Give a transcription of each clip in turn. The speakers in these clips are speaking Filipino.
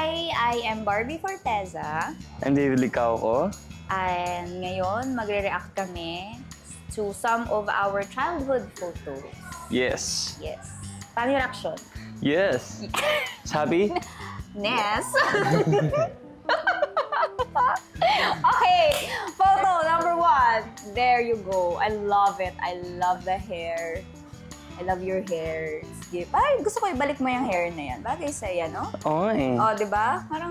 Hi! I am Barbie Forteza. I'm David Licauco. And ngayon, magre-react kami to some of our childhood photos. Yes. Yes. Paano yung reaction? Yes. Happy? Nes. Okay, photo number 1. There you go. I love it. I love the hair. I love your hair. Sige. Parang gusto ko ibalik mo yung hair na yan. Bagay sa'yo, no? Oo eh. Oh, diba? Parang,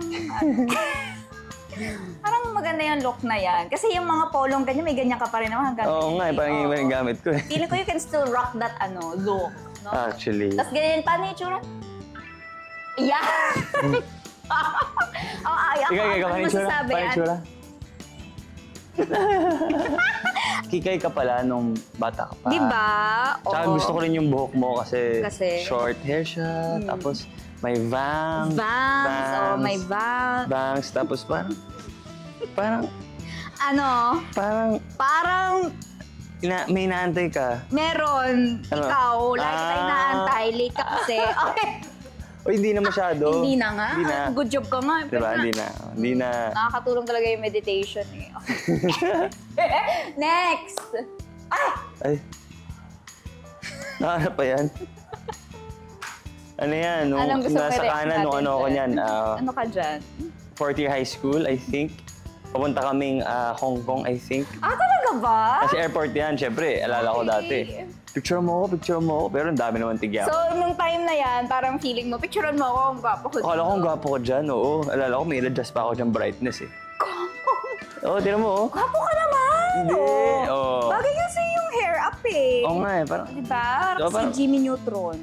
parang maganda yung look na yan. Kasi yung mga polong ganyan, may ganyan ka pa rin naman hanggang. Oo nga eh, parang yung gamit ko eh. Feeling ko you can still rock that look. No? Actually. Tapos ganyan, paano yung tsura? Yeah! Ikaw, paano yung tsura? Kikay ka pala nung bata ka pa. Diba? Tsaka gusto ko rin yung buhok mo kasi short hair siya, tapos may bangs. Bangs, may bangs. Bangs, tapos parang ano? Parang may inaantay ka. Meron. Ano? Ikaw, lagi tayo inaantay. Late ka kasi. Okay. O, hindi na masyado. Hindi na nga. Hindi na. Good job ka nga. Diba? Hindi na. Nakakatulong talaga yung meditation eh. Okay. Next! Ay. Nakahanap pa yan. Ano yan? Anong gusto nasa kanan nung ano ako niyan. Ano ka dyan? Fourth year high school, I think. Papunta kaming Hong Kong, I think. Talaga ba? Kasi airport yan, syempre. Alala ko dati. Picture mo ako. Pero ang dami naman tigyan. So, nung time na yan, parang feeling mo, picturean mo ako, ang gwapo ko. Akala ko ang gwapo ko dyan, oo. Alala ko, may adjust pa ako dyan brightness eh. Gwapo? Oo, tinan mo, oh. Gwapo ka naman! Hindi, oo. Bagay kasi yung hair up eh. Oo nga eh, parang... Diba? Parang si Jimmy Neutron.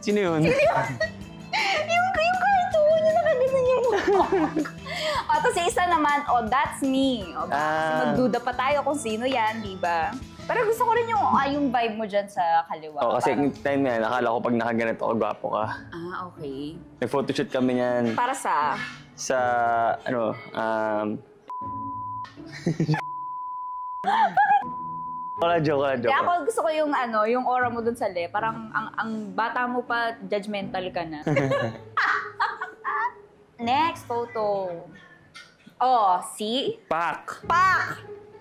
Sino yun? yung cartoon, yung nakaganon yung mukha. Tapos isa naman, that's me. Kasi magduda pa tayo kung sino yan, diba? Pero gusto ko rin yung vibe mo dyan sa kaliwa. Oo, kasi time yan, akala ko pag nakaganito ako, gwapo ka. Okay. Nag-photoshoot kami niyan. Para sa? Sa, Wala joke. Kaya ako gusto ko yung aura mo dun sa parang ang bata mo pa, judgmental ka na. Next photo. Oh, see? Pak!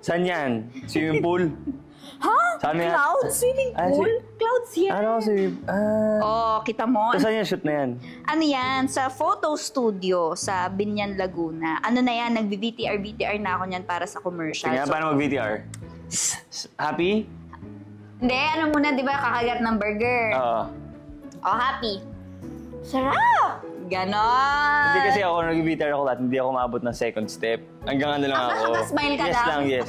Saan yan? Swimming pool? Ha? Saan yan? Cloud swimming pool? Clouds yan. Kita mo? Saan yan shoot na yan? Ano yan? Sa photo studio sa Binyan, Laguna. Ano na yan? Nag-VTR na ako niyan para sa commercial. Kaya paano mag-VTR? Happy? Hindi, ano muna, di ba, kakagat ng burger? Oo. Happy. Sarap! Ganon! Hindi kasi ako nag-VTR ako lahat, hindi ako maabot ng second step. Hanggang ano lang ako. Hanggang smile ka lang? Yes.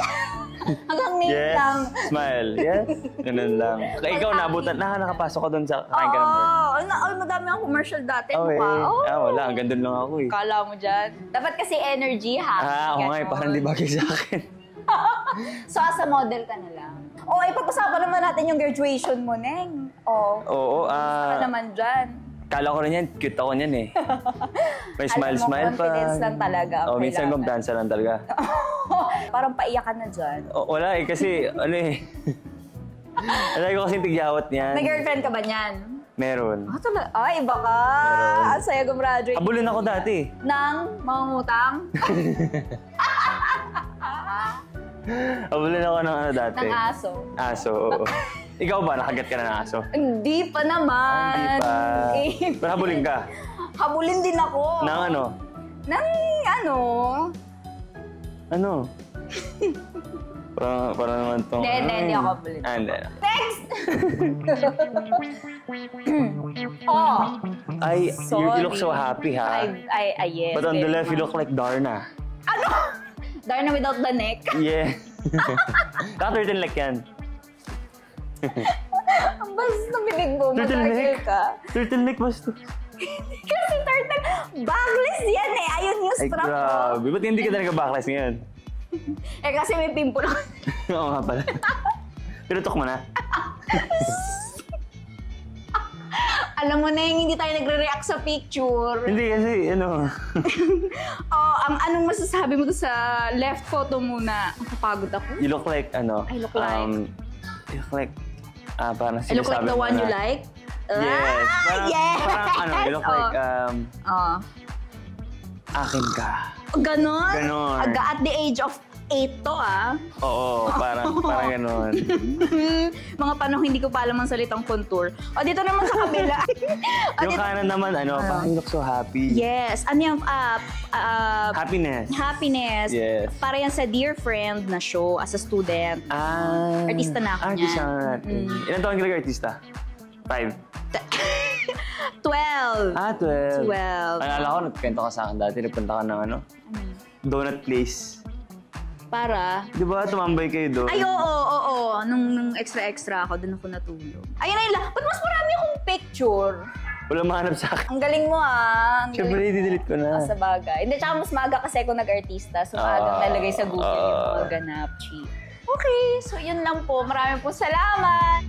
Hanggang name lang. Smile. Yes. Ganun lang. Kaya ikaw nabutan, nakapasok ka doon sa kain ka ng burger. Madami ang commercial dati. Okay. Wala, hanggang doon lang ako eh. Kala mo dyan. Dapat kasi energy, ha? Oo nga eh, parang di bagay sa akin. So, as a model ka na lang. Ipag-usapan naman natin yung graduation mo, Neng. Oo. Gusto ka naman dyan. Kala ko rin yan, cute ako niyan eh. May smile-smile pa. Confidence lang talaga. Minsan kumdansa lang talaga. Parang paiyak ka na dyan. Wala eh, kasi Alam ko kasi tigyawat niyan. May girlfriend ka ba niyan? Meron. Ay, iba ka. Meron. Ang saya gumraduate. Habulin ako dati. Nang mangungutang? Habulin ako ng dati. Ng aso. Aso, oo. Ikaw ba? Nakagat ka na ng aso? Hindi pa naman. Hindi pa. Pero habulin ka? Habulin din ako. Nang ano? Nang ano? Ano? Parang naman itong... Hindi ako habulin. Hindi. Next! You look so happy, ha? Yes. But on the left, you look like Darna. Ano? Darna without the neck? Yeah. Naka-turtleneck yan. Ang basta bibig mo, mag-turtle ka. Turtleneck basta. Kasi turtle, backless yan eh. Ayun yung strap mo. Grabe. Ba't hindi ka na nag-backless ngayon? Kasi may pimple ako. Oo nga pala. Pero tok mo na. Alam mo na yung hindi tayo nagre-react sa picture. Hindi kasi, ang anong masasabi mo to sa left photo muna? Kapagod ako. You look like, I look like? You look like, parang I look like the one you like? Yes. Parang, you look like, akin ka. Ganon? Ganon. At the age of 8 to, ah. Oo, parang ganon. Mga panahon hindi ko pa alam ang salitang contour. O, dito naman sa kabila. Yung kanan naman, parang you look so happy. Yes. Ano yung, Happiness. Happiness. Yes. Para yan sa Dear Friend na show as a student. Artista na ako Artista niyan. na natin. Ilan taon ka artista? 5. 12. 12. 12. Alala ko, nagkwento ka sa akin dati. Nagpunta ka ng donut place. Para? Di ba, tumambay kayo doon? Ay, oo. Nung extra ako, doon ako natulog. Ayun na yun lang. Ba't mas marami akong picture? Wala mahanap sa akin. Ang galing mo, ah. Siyempre, i-delete ko na. Sa bagay. Hindi, tsaka mas maaga kasi ako nag-artista. So, maagang nalagay sa Google yung mga ganap, cheap. Okay, so yun lang po. Maraming po salamat.